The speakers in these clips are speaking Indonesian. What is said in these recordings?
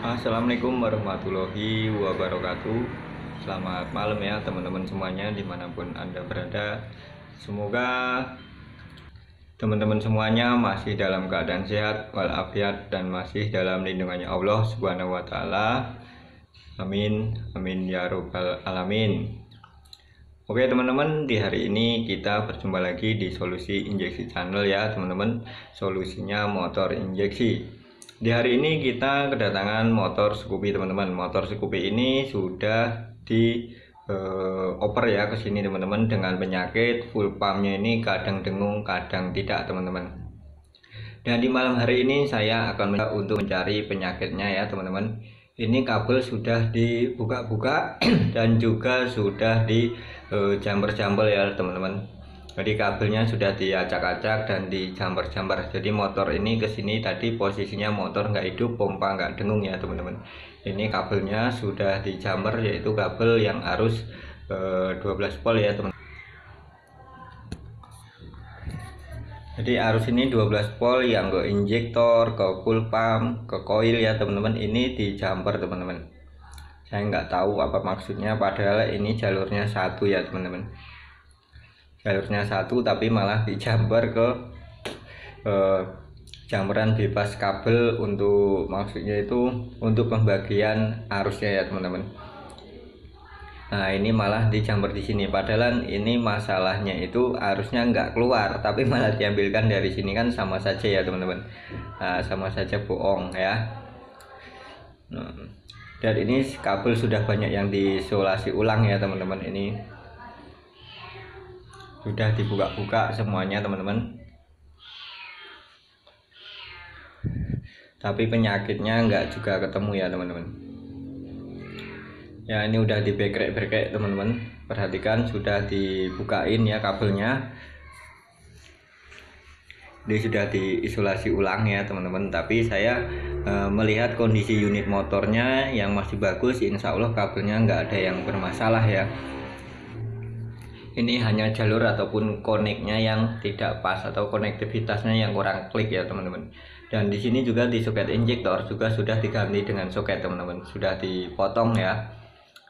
Assalamualaikum warahmatullahi wabarakatuh. Selamat malam ya teman-teman semuanya dimanapun Anda berada. Semoga teman-teman semuanya masih dalam keadaan sehat walafiat dan masih dalam lindungannya Allah Subhanahu wa taala. Amin amin ya robbal alamin. Oke teman-teman, di hari ini kita berjumpa lagi di Solusi Injeksi Channel ya teman-teman. Solusinya motor injeksi. Di hari ini kita kedatangan motor Scoopy teman-teman. Motor Scoopy ini sudah di oper ya ke sini teman-teman, dengan penyakit full pumpnya ini kadang dengung kadang tidak teman-teman. Dan di malam hari ini saya akan mencoba untuk mencari penyakitnya ya teman-teman. Ini kabel sudah dibuka-buka dan juga sudah di jumper-jumper ya teman-teman. Jadi kabelnya sudah diacak-acak dan dijamper-jamper. Jadi motor ini kesini tadi posisinya motor nggak hidup, pompa nggak dengung ya teman-teman. Ini kabelnya sudah dijamper, yaitu kabel yang arus 12 volt ya teman. Jadi arus ini 12 volt yang ke injektor, ke full pump, ke coil ya teman-teman. Ini dijamper teman-teman. Saya nggak tahu apa maksudnya, padahal ini jalurnya satu ya teman-teman. Jalurnya satu tapi malah dijamper ke jamperan bebas kabel, untuk maksudnya itu untuk pembagian arusnya ya teman-teman. Nah ini malah dijamper di sini, padahal ini masalahnya itu arusnya nggak keluar tapi malah diambilkan dari sini, kan sama saja ya teman-teman. Nah, sama saja bohong ya. Dan ini kabel sudah banyak yang diisolasi ulang ya teman-teman. Ini sudah dibuka-buka semuanya teman-teman, tapi penyakitnya nggak juga ketemu ya teman-teman. Ya ini udah dibekrek-bekrek teman-teman, perhatikan sudah dibukain ya kabelnya. Ini sudah diisolasi ulang ya teman-teman, tapi saya melihat kondisi unit motornya yang masih bagus, insya Allah kabelnya nggak ada yang bermasalah ya. Ini hanya jalur ataupun koneknya yang tidak pas atau konektivitasnya yang kurang klik ya teman-teman. Dan di sini juga di soket injektor juga sudah diganti dengan soket teman-teman, sudah dipotong ya.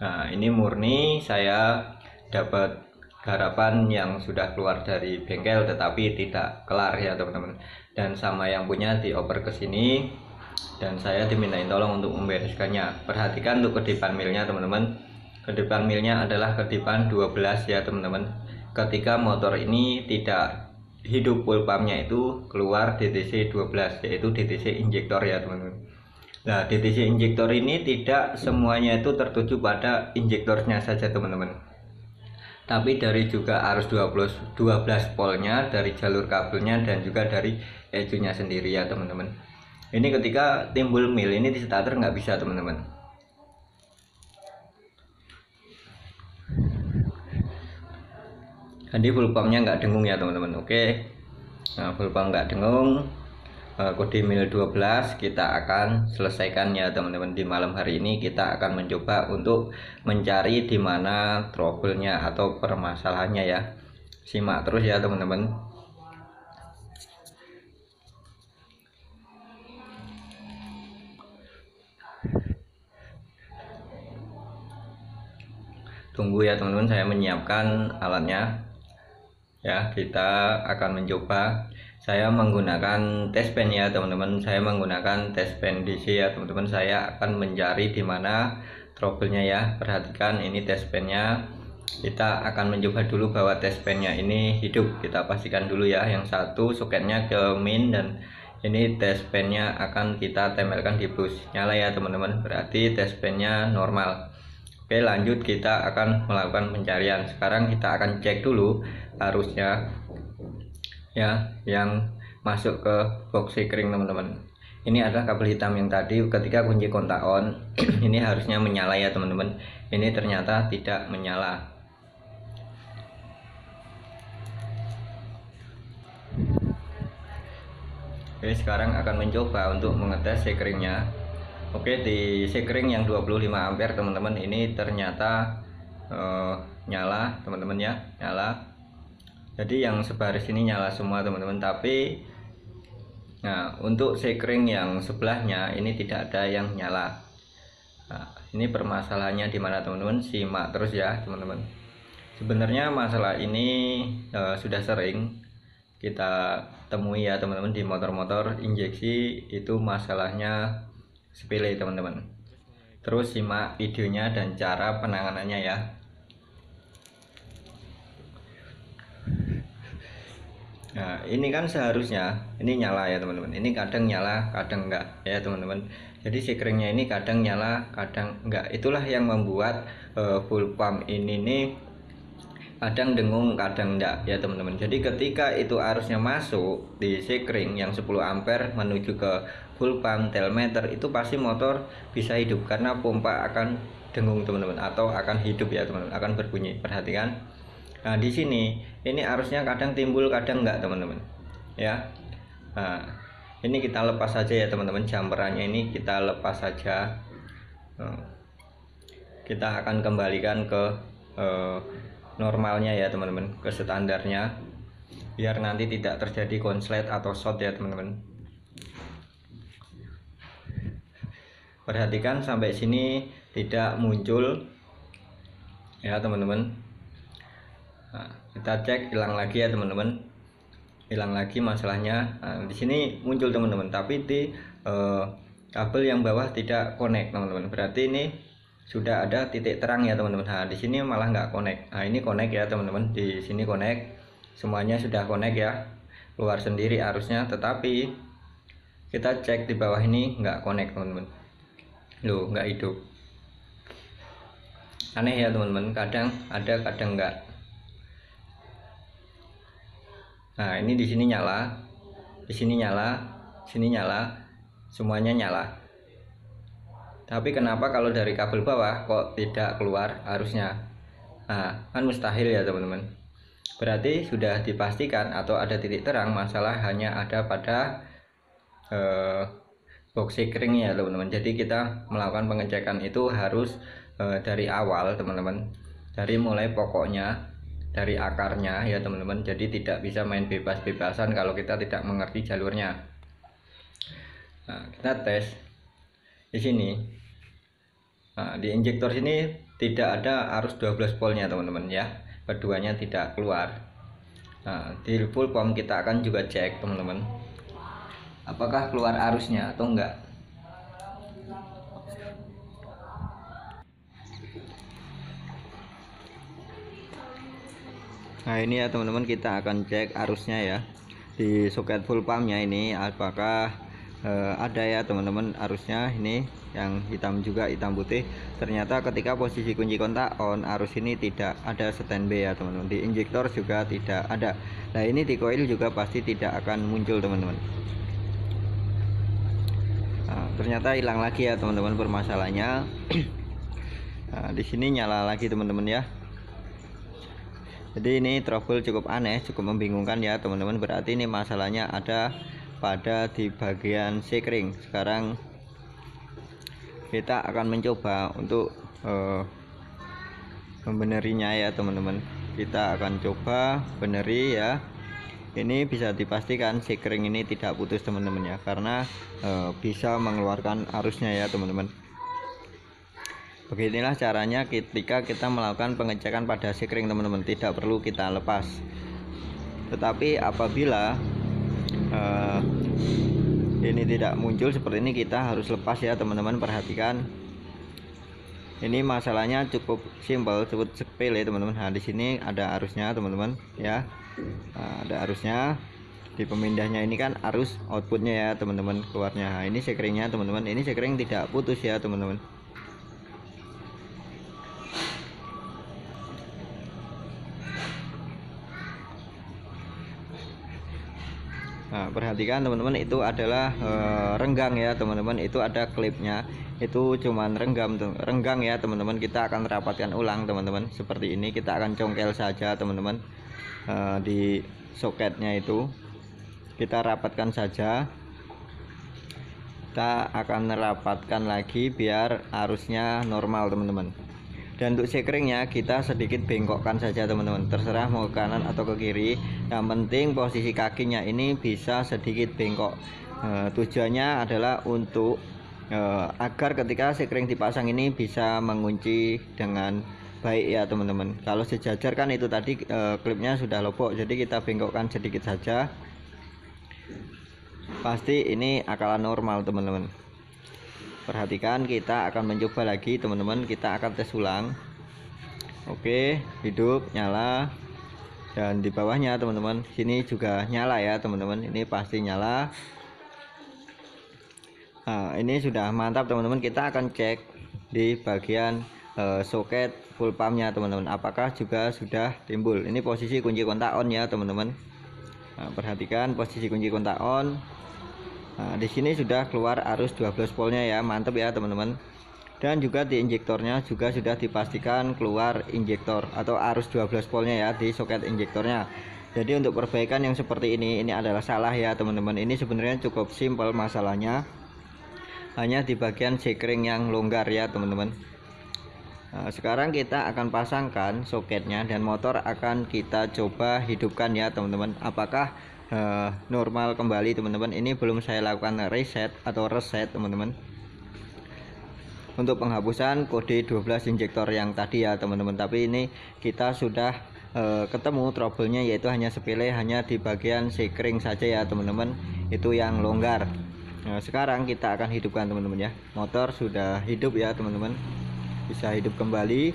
Nah ini murni saya dapat garapan yang sudah keluar dari bengkel tetapi tidak kelar ya teman-teman. Dan sama yang punya dioper ke sini dan saya dimintain tolong untuk membereskannya. Perhatikan untuk kedipan milnya teman-teman. Kedipan milnya adalah kedipan 12 ya teman-teman. Ketika motor ini tidak hidup full pumpnya itu keluar DTC 12, yaitu DTC injektor ya teman-teman. Nah DTC injektor ini tidak semuanya itu tertuju pada injektornya saja teman-teman, tapi dari juga arus 12 voltnya dari jalur kabelnya dan juga dari ECU-nya sendiri ya teman-teman. Ini ketika timbul mil ini di starter nggak bisa teman-teman. Jadi full pumpnya nggak dengung ya teman-teman. Oke, nah full pump nggak dengung, kode mil 12 kita akan selesaikan ya teman-teman. Di malam hari ini kita akan mencoba untuk mencari di mana trouble-nya atau permasalahannya ya. Simak terus ya teman-teman. Tunggu ya teman-teman, saya menyiapkan alatnya ya. Kita akan mencoba. Saya menggunakan test pen ya teman-teman. Saya menggunakan test pen DC ya teman-teman. Saya akan mencari di mana trouble-nya ya. Perhatikan ini test pennya. Kita akan mencoba dulu bahwa test pennya ini hidup. Kita pastikan dulu ya. Yang satu soketnya ke min dan ini test pennya akan kita tempelkan di plus. Nyala ya teman-teman. Berarti test pennya normal. Oke lanjut, kita akan melakukan pencarian. Sekarang kita akan cek dulu arusnya ya, yang masuk ke box sekring teman-teman. Ini adalah kabel hitam yang tadi ketika kunci kontak on ini harusnya menyala ya teman-teman. Ini ternyata tidak menyala. Oke sekarang akan mencoba untuk mengetes sekringnya. Oke, di sekring yang 25 ampere teman-teman ini ternyata nyala teman-teman ya, nyala. Jadi yang sebaris ini nyala semua teman-teman, tapi nah untuk sekring yang sebelahnya ini tidak ada yang nyala. Nah, ini permasalahannya di mana teman-teman, simak terus ya teman-teman. Sebenarnya masalah ini sudah sering kita temui ya teman-teman, di motor-motor injeksi itu masalahnya sepele teman-teman. Terus simak videonya dan cara penanganannya ya. Nah, ini kan seharusnya ini nyala ya teman-teman. Ini kadang nyala, kadang enggak ya teman-teman. Jadi sekringnya ini kadang nyala, kadang enggak. Itulah yang membuat full pump ini nih kadang dengung, kadang enggak ya teman-teman. Jadi ketika itu arusnya masuk di sekring yang 10 ampere menuju ke full pump telemeter, itu pasti motor bisa hidup karena pompa akan dengung teman-teman, atau akan hidup ya teman-teman, akan berbunyi. Perhatikan. Nah, di sini ini arusnya kadang timbul, kadang enggak teman-teman. Ya. Nah, ini kita lepas saja ya teman-teman, jumperannya ini kita lepas saja. Kita akan kembalikan ke normalnya ya teman-teman, ke standarnya, biar nanti tidak terjadi konslet atau short ya teman-teman. Perhatikan sampai sini tidak muncul ya teman-teman. Nah, kita cek, hilang lagi ya teman-teman, hilang lagi masalahnya. Nah, di sini muncul teman-teman, tapi di kabel yang bawah tidak connect teman-teman. Berarti ini sudah ada titik terang ya teman-teman. Nah, di sini malah nggak connect. Nah, ini connect ya teman-teman, di sini connect, semuanya sudah connect ya, keluar sendiri arusnya. Tetapi kita cek di bawah ini nggak connect teman-teman, loh, nggak hidup. Aneh ya teman-teman, kadang ada, kadang nggak. Nah, ini di sini nyala, di sini nyala, sini nyala, semuanya nyala. Tapi kenapa kalau dari kabel bawah kok tidak keluar arusnya? Nah, kan mustahil ya teman-teman. Berarti sudah dipastikan atau ada titik terang, masalah hanya ada pada box sekring ya teman-teman. Jadi kita melakukan pengecekan itu harus dari awal teman-teman, dari mulai pokoknya, dari akarnya ya teman-teman. Jadi tidak bisa main bebas-bebasan kalau kita tidak mengerti jalurnya. Nah, kita tes di sini. Nah, di injektor sini tidak ada arus 12 voltnya teman-teman ya, keduanya tidak keluar. Nah, di full pump kita akan juga cek teman-teman, apakah keluar arusnya atau enggak. Nah, ini ya teman-teman, kita akan cek arusnya ya di soket full pumpnya ini, apakah ada ya teman-teman arusnya. Ini yang hitam juga, hitam putih. Ternyata ketika posisi kunci kontak on, arus ini tidak ada standby ya teman-teman. Di injektor juga tidak ada. Nah, ini di coil juga pasti tidak akan muncul teman-teman. Nah, ternyata hilang lagi ya teman-teman permasalahannya. Nah, di sini nyala lagi teman-teman ya. Jadi ini trouble cukup aneh, cukup membingungkan ya teman-teman. Berarti ini masalahnya ada pada di bagian sekring. Sekarang kita akan mencoba untuk membenerinya ya teman-teman. Kita akan coba beneri ya. Ini bisa dipastikan sekring ini tidak putus teman-teman ya, karena bisa mengeluarkan arusnya ya teman-teman. Beginilah caranya ketika kita melakukan pengecekan pada sekring teman-teman, tidak perlu kita lepas. Tetapi apabila ini tidak muncul seperti ini, kita harus lepas ya teman-teman. Perhatikan, ini masalahnya cukup simpel, cukup sepele teman-teman. Nah, di sini ada arusnya teman-teman ya. Nah, ada arusnya di pemindahnya, ini kan arus outputnya ya teman-teman, keluarnya. Nah, ini sekringnya teman-teman, ini sekring tidak putus ya teman-teman. Nah, perhatikan teman-teman, itu adalah renggang ya teman-teman, itu ada klipnya, itu cuman renggang ya teman-teman. Kita akan rapatkan ulang teman-teman, seperti ini. Kita akan congkel saja teman-teman, di soketnya itu kita rapatkan saja. Kita akan rapatkan lagi biar arusnya normal teman-teman. Dan untuk sekringnya kita sedikit bengkokkan saja teman-teman, terserah mau ke kanan atau ke kiri, yang penting posisi kakinya ini bisa sedikit bengkok. Tujuannya adalah untuk agar ketika sekring dipasang ini bisa mengunci dengan baik ya teman-teman. Kalau sejajar kan itu tadi klipnya sudah lobok, jadi kita bengkokkan sedikit saja, pasti ini akalan normal teman-teman. Perhatikan, kita akan mencoba lagi teman-teman, kita akan tes ulang. Oke, hidup, nyala, dan di bawahnya teman-teman sini juga nyala ya teman-teman, ini pasti nyala. Nah, ini sudah mantap teman-teman. Kita akan cek di bagian soket full pumpnya teman-teman, apakah juga sudah timbul. Ini posisi kunci kontak on ya teman-teman. Nah, perhatikan posisi kunci kontak on. Nah, di sini sudah keluar arus 12 voltnya ya, mantap ya teman-teman. Dan juga di injektornya juga sudah dipastikan keluar injektor atau arus 12 voltnya ya di soket injektornya. Jadi untuk perbaikan yang seperti ini adalah salah ya teman-teman. Ini sebenarnya cukup simpel masalahnya, hanya di bagian sekring yang longgar ya teman-teman. Nah, sekarang kita akan pasangkan soketnya dan motor akan kita coba hidupkan ya teman-teman, apakah normal kembali teman-teman. Ini belum saya lakukan reset atau reset teman-teman, untuk penghapusan kode 12 injektor yang tadi ya teman-teman. Tapi ini kita sudah ketemu trouble-nya, yaitu hanya sepele, hanya di bagian sekring saja ya teman-teman, itu yang longgar. Nah, sekarang kita akan hidupkan teman-teman ya. Motor sudah hidup ya teman-teman, bisa hidup kembali.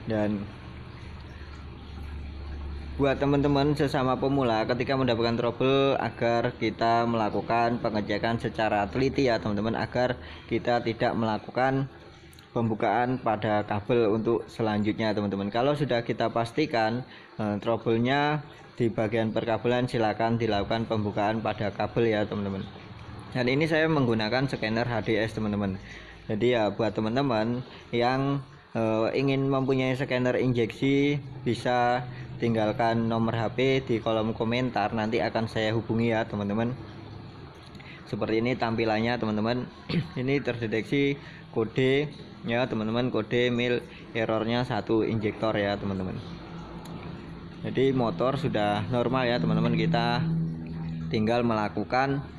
Dan buat teman-teman sesama pemula, ketika mendapatkan trouble, agar kita melakukan pengecekan secara teliti ya teman-teman, agar kita tidak melakukan pembukaan pada kabel untuk selanjutnya teman-teman. Kalau sudah kita pastikan trouble-nya di bagian perkabelan, silakan dilakukan pembukaan pada kabel ya teman-teman. Dan ini saya menggunakan scanner HDS teman-teman. Jadi ya buat teman-teman yang ingin mempunyai scanner injeksi, bisa tinggalkan nomor HP di kolom komentar, nanti akan saya hubungi ya teman-teman. Seperti ini tampilannya teman-teman. Ini terdeteksi kode ya teman-teman, kode mil errornya 1 injektor ya teman-teman. Jadi motor sudah normal ya teman-teman, kita tinggal melakukan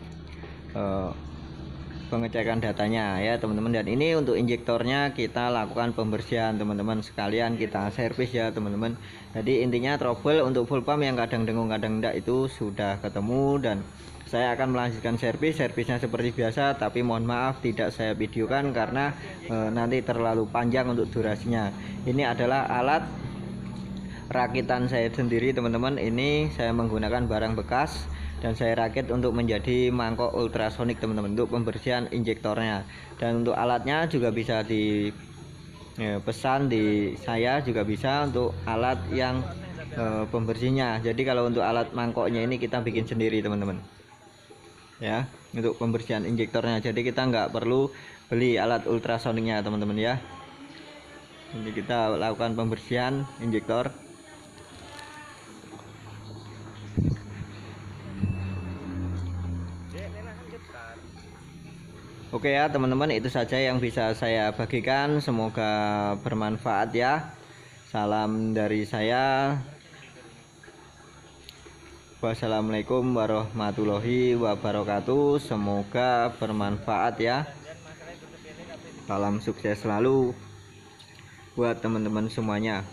pengecekan datanya ya teman-teman. Dan ini untuk injektornya kita lakukan pembersihan teman-teman, sekalian kita servis ya teman-teman. Jadi intinya trouble untuk full pump yang kadang dengung kadang enggak itu sudah ketemu, dan saya akan melanjutkan servisnya seperti biasa. Tapi mohon maaf tidak saya videokan karena nanti terlalu panjang untuk durasinya. Ini adalah alat rakitan saya sendiri teman-teman. Ini saya menggunakan barang bekas dan saya rakit untuk menjadi mangkok ultrasonik teman-teman, untuk pembersihan injektornya. Dan untuk alatnya juga bisa pesan di saya, juga bisa untuk alat yang pembersihnya. Jadi kalau untuk alat mangkoknya ini kita bikin sendiri teman-teman ya, untuk pembersihan injektornya. Jadi kita nggak perlu beli alat ultrasoniknya teman-teman ya. Ini kita lakukan pembersihan injektor. Oke ya teman-teman, itu saja yang bisa saya bagikan, semoga bermanfaat ya. Salam dari saya. Wassalamualaikum warahmatullahi wabarakatuh. Semoga bermanfaat ya. Salam sukses selalu buat teman-teman semuanya.